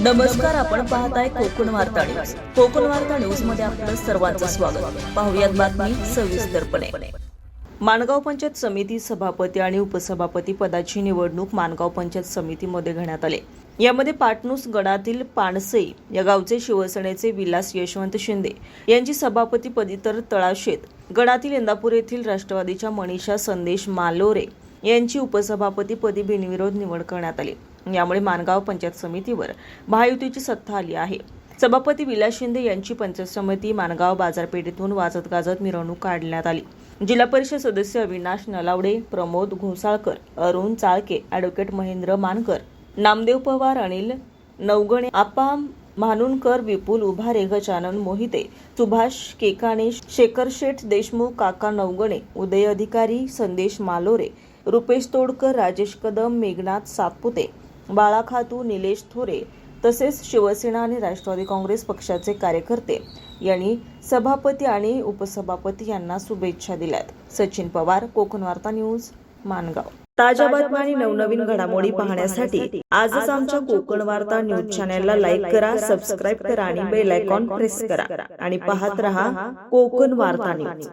नमस्कार, आपण पाहताय कोकण वार्ता न्यूज. कोकण वार्ता न्यूज मध्ये आपलं सर्वांचं स्वागत. पाहुयात बातमी सविस्तरपणे. माणगाव पंचायत समिती सभापती आणि उपसभापती पदाची निवडणूक माणगाव पंचायत समितीमध्ये घेण्यात आली. यामध्ये पाटणूस गडातील पाणसे या गावचे शिवसेनेचे विलास यशवंत शिंदे यांची सभापतीपदी तर तळाशेत गडातील इंदापूर येथील राष्ट्रवादीच्या मनीषा संदेश मालोरे यांची उपसभापतीपदी बिनविरोध निवड करण्यात आली. यामुळे माणगाव पंचायत समितीवर महायुतीची सत्ता आली आहे. सभापती विलास शिंदे यांची पंचायत समिती माणगाव बाजारपेठेतून वाजत गाजत मिरवणूक काढण्यात आली. जिल्हा परिषद सदस्य अविनाश नलावडे, प्रमोद घोसाळकर, अरुण चाळके, ॲडव्होकेट महेंद्र मानकर, नामदेव पवार, अनिल नवगणे, आप्पा म्हानुनकर, विपुल उभारे, गजानन मोहिते, सुभाष केकाणे, शेखर शेठ देशमुख, काका नवगणे, उदय अधिकारी, संदेश मालोरे, रुपेश तोडकर, राजेश कदम, मेघनाथ सातपुते, बाळा खातू, निलेश थोरे तसेच शिवसेना आणि राष्ट्रवादी काँग्रेस पक्षाचे कार्यकर्ते यांनी सभापती आणि उपसभापती यांना शुभेच्छा दिल्यात. सचिन पवार, कोकण वार्ता न्यूज, माणगाव. ताज्या बातम्या आणि नवनवीन घडामोडी पाहण्यासाठी आजच आमच्या कोकण वार्ता न्यूज चॅनलला लाईक करा, सबस्क्राईब करा आणि बेल आयकॉन प्रेस करा आणि पाहत रहा कोकण वार्ता न्यूज.